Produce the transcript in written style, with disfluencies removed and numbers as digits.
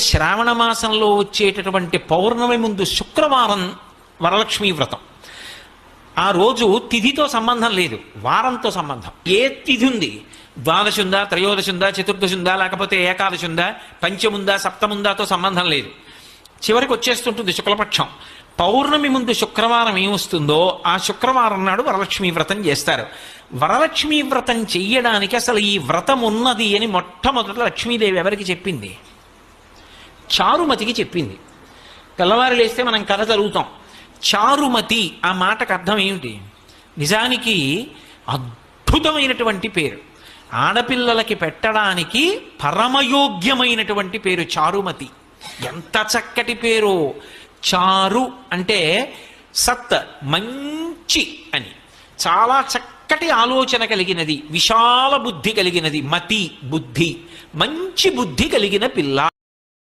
శ్రావణ మాసంలో వచ్చేటటువంటి పౌర్ణమి ముందు శుక్రవారం వరలక్ష్మీ వ్రతం. ఆ రోజు తిథితో సంబంధం లేదు, వారంతో సంబంధం. ఏ తిథి ఉంది, ద్వాదశి ఉందా, త్రయోదశి ఉందా, చతుర్దశి ఉందా, లేకపోతే ఏకాదశి ఉందా, పంచముందా, సప్తముందాతో సంబంధం లేదు. చివరికి వచ్చేస్తుంటుంది శుక్లపక్షం. పౌర్ణమి ముందు శుక్రవారం ఏమొస్తుందో ఆ శుక్రవారం నాడు వరలక్ష్మీ వ్రతం చేస్తారు. వరలక్ష్మీ వ్రతం చెయ్యడానికి అసలు ఈ వ్రతం ఉన్నది అని మొట్టమొదట లక్ష్మీదేవి ఎవరికి చెప్పింది? చారుమతికి చెప్పింది. తెల్లవారు లేస్తే మనం కథ చదువుతాం. చారుమతి ఆ మాటకు అర్థం ఏమిటి? నిజానికి అద్భుతమైనటువంటి పేరు, ఆడపిల్లలకి పెట్టడానికి పరమయోగ్యమైనటువంటి పేరు చారుమతి. ఎంత చక్కటి పేరు! చారు అంటే సత్, మంచి అని, చాలా చక్కటి ఆలోచన కలిగినది, విశాల బుద్ధి కలిగినది. మతి బుద్ధి, మంచి బుద్ధి కలిగిన పిల్ల.